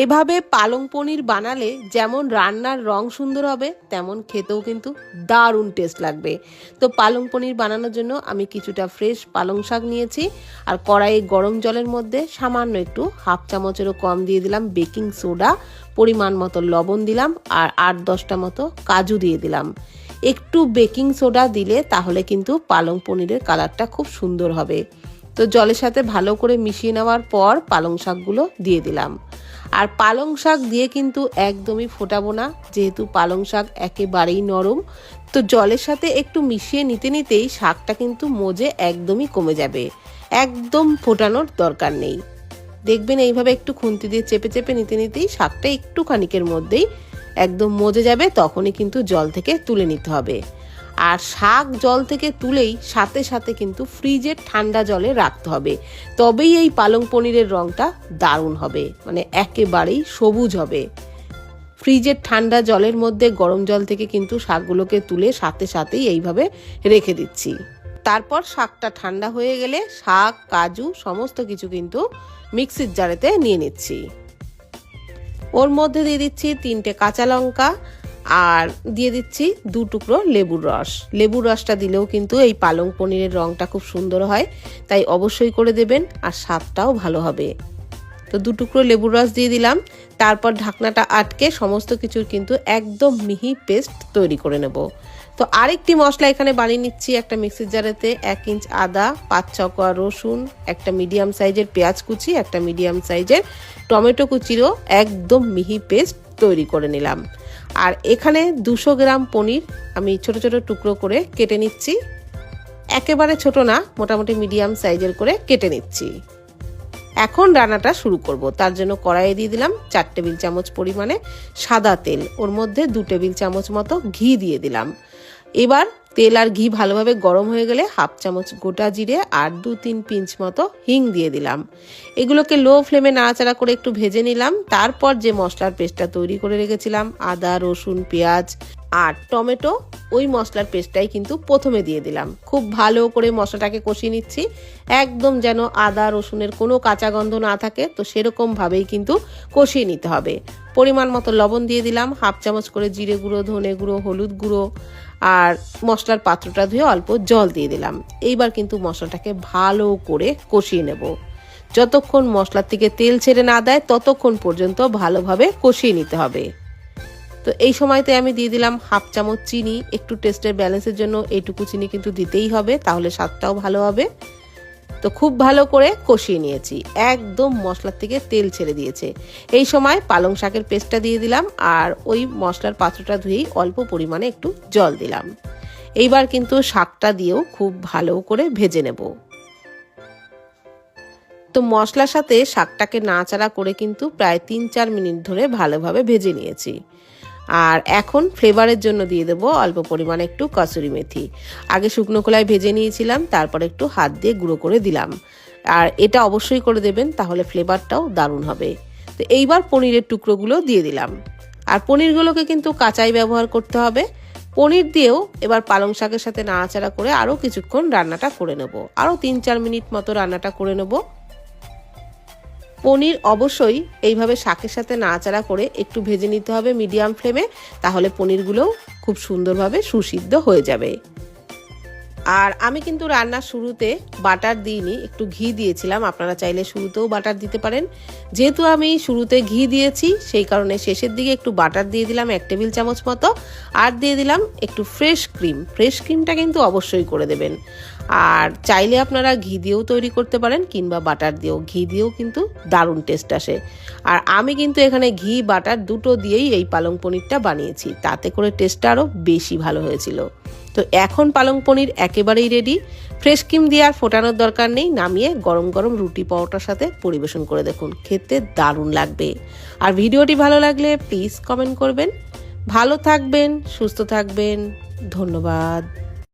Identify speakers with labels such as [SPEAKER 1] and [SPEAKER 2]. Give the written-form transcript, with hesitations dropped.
[SPEAKER 1] এভাবে পালং পনির বানালে যেমন রান্নার রং সুন্দর হবে তেমন খেতেও কিন্তু দারুণ টেস্ট লাগবে। তো পালং পনির বানানোর জন্য আমি কিছুটা ফ্রেশ পালং শাক নিয়েছি, আর কড়াইয়ে গরম জলের মধ্যে সামান্য একটু 1/2 চামচেরও কম দিয়ে দিলাম বেকিং সোডা, পরিমাণ মতো লবণ দিলাম, আর 8-10টা মতো কাজু দিয়ে দিলাম। একটু বেকিং সোডা দিলে তাহলে কিন্তু পালং পনিরের কালারটা খুব সুন্দর হবে। তো জলের সাথে ভালো করে মিশিয়ে নেওয়ার পর পালং শাকগুলো দিয়ে দিলাম। আর পালং শাক দিয়ে কিন্তু একদমই ফোটাবো না, যেহেতু পালং শাক একেবারেই নরম। তো জলের সাথে একটু মিশিয়ে নিতেই শাকটা কিন্তু মজে একদমই কমে যাবে, একদম ফোটানোর দরকার নেই। দেখবেন এইভাবে একটু খুন্তি দিয়ে চেপে চেপে নিতেই শাকটা একটু খানিকের মধ্যেই একদম মজে যাবে, তখনই কিন্তু জল থেকে তুলে নিতে হবে। আর শাক জল থেকে তুলেই সাথে সাথে কিন্তু ফ্রিজের ঠান্ডা জলে রাখতে হবে, তবেই এই পালং পনিরের রংটা দারুণ হবে, মানে একেবারেই সবুজ হবে। ফ্রিজের ঠান্ডা জলের মধ্যে গরম জল থেকে কিন্তু শাকগুলোকে তুলে সাথে সাথেই এইভাবে রেখে দিচ্ছি। তারপর শাকটা ঠান্ডা হয়ে গেলে শাক, কাজু সমস্ত কিছু কিন্তু মিক্সির জারেতে নিয়ে নিচ্ছি। ওর মধ্যে দিয়ে দিচ্ছি 3টে কাঁচা লঙ্কা, আর দিয়ে দিচ্ছি 2 টুকরো লেবুর রস। লেবুর রসটা দিলেও কিন্তু এই পালং পনিরের রংটা খুব সুন্দর হয়, তাই অবশ্যই করে দেবেন, আর স্বাদটাও ভালো হবে। তো 2 টুকরো লেবুর রস দিয়ে দিলাম। তারপর ঢাকনাটা আটকে সমস্ত কিছুর কিন্তু একদম মিহি পেস্ট তৈরি করে নেব। তো আরেকটি মশলা এখানে বানিয়ে নিচ্ছি একটা মিক্সির জারেতে। 1 ইঞ্চ আদা, 5-6 কোয়া রসুন, একটা মিডিয়াম সাইজের পেঁয়াজ কুচি, একটা মিডিয়াম সাইজের টমেটো কুচিরও একদম মিহি পেস্ট তৈরি করে নিলাম। আর এখানে 200 গ্রাম পনির আমি ছোট ছোট টুকরো করে কেটে নিচ্ছি, একেবারে ছোট না, মোটামুটি মিডিয়াম সাইজের করে কেটে নিচ্ছি। এখন রান্নাটা শুরু করব। তার জন্য কড়াইয়ে দিয়ে দিলাম 4 টেবিল চামচ পরিমাণে সাদা তেল, ওর মধ্যে 2 টেবিল চামচ মতো ঘি দিয়ে দিলাম। এবার তেল আর ঘি ভালোভাবে গরম হয়ে গেলে 1/2 চামচ গোটা জিরে আর 2-3 পিঞ্চ মতো হিং দিয়ে দিলাম। এগুলোকে লো ফ্লেমে নাড়াচাড়া করে একটু ভেজে নিলাম। তারপর যে মশলার পেস্টটা তৈরি করে রেখেছিলাম, আদা, রসুন, পেঁয়াজ আর টমেটো, ওই মশলার পেস্টটাই কিন্তু প্রথমে দিয়ে দিলাম। খুব ভালো করে মশলাটাকে কষিয়ে নিচ্ছি, একদম যেন আদা রসুনের কোনো কাঁচা গন্ধ না থাকে, তো সেরকম ভাবেই কিন্তু কষিয়ে নিতে হবে। পরিমাণ মতো লবণ দিয়ে দিলাম, 1/2 চামচ করে জিরে গুঁড়ো, ধনে গুঁড়ো, হলুদ গুঁড়ো, আর মশলার পাত্রটা ধুয়ে অল্প জল দিয়ে দিলাম। এইবার কিন্তু মশলাটাকে ভালো করে কষিয়ে নেব। যতক্ষণ মশলার থেকে তেল ছেড়ে না দেয় ততক্ষণ পর্যন্ত ভালোভাবে কষিয়ে নিতে হবে। তো এই সময়তে আমি দিয়ে দিলাম 1/2 চামচ চিনি। একটু টেস্টের ব্যালেন্সের জন্য এইটুকু চিনি কিন্তু দিতেই হবে, তাহলে স্বাদটাও ভালো হবে। তো খুব ভালো করে কষিয়ে নিয়েছি, একদম মশলার থেকে তেল ছেড়ে দিয়েছে। এই সময় পালং শাকের পেস্টটা দিয়ে দিলাম, আর ওই মশলার পাত্রটা ধুয়েই অল্প পরিমাণে একটু জল দিলাম। এইবার কিন্তু শাকটা দিয়েও খুব ভালো করে ভেজে নেব। তো মশলার সাথে শাকটাকে নাড়াচাড়া করে কিন্তু প্রায় 3-4 মিনিট ধরে ভালোভাবে ভেজে নিয়েছি। আর এখন ফ্লেভারের জন্য দিয়ে দেবো অল্প পরিমাণে একটু কসুরি মেথি। আগে শুকনো খোলায় ভেজে নিয়েছিলাম, তারপর একটু হাত দিয়ে গুঁড়ো করে দিলাম। আর এটা অবশ্যই করে দেবেন, তাহলে ফ্লেভারটাও দারুণ হবে। তো এইবার পনিরের টুকরোগুলো দিয়ে দিলাম, আর পনিরগুলোকে কিন্তু কাঁচাই ব্যবহার করতে হবে। পনির দিয়েও এবার পালং শাকের সাথে নাড়াচাড়া করে আরও কিছুক্ষণ রান্নাটা করে নেব, আরও 3-4 মিনিট মতো রান্নাটা করে নেব। পনির অবশ্যই এইভাবে শাকের সাথে নাড়াচাড়া করে একটু ভেজে নিতে হবে মিডিয়াম ফ্লেমে, তাহলে পনিরগুলোও খুব সুন্দরভাবে সুসিদ্ধ হয়ে যাবে। আর আমি কিন্তু রান্নার শুরুতে বাটার দিইনি, একটু ঘি দিয়েছিলাম। আপনারা চাইলে শুরুতেও বাটার দিতে পারেন। যেহেতু আমি শুরুতে ঘি দিয়েছি, সেই কারণে শেষের দিকে একটু বাটার দিয়ে দিলাম 1 টেবিল চামচ মতো, আর দিয়ে দিলাম একটু ফ্রেশ ক্রিম। ফ্রেশ ক্রিমটা কিন্তু অবশ্যই করে দেবেন। আর চাইলে আপনারা ঘি দিয়েও তৈরি করতে পারেন, কিংবা বাটার দিয়েও। ঘি দিয়েও কিন্তু দারুণ টেস্ট আসে। আর আমি কিন্তু এখানে ঘি বাটার দুটো দিয়েই এই পালং পনিরটা বানিয়েছি, তাতে করে টেস্টটা আরও বেশি ভালো হয়েছিল। তো এখন পালং পনির একেবারেই রেডি। ফ্রেশ ক্রিম দিয়ে আর ফোটানোর দরকার নেই। নামিয়ে গরম গরম রুটি পরোটার সাথে পরিবেশন করে দেখুন, খেতে দারুণ লাগবে। আর ভিডিওটি ভালো লাগলে প্লিজ কমেন্ট করবেন। ভালো থাকবেন, সুস্থ থাকবেন। ধন্যবাদ।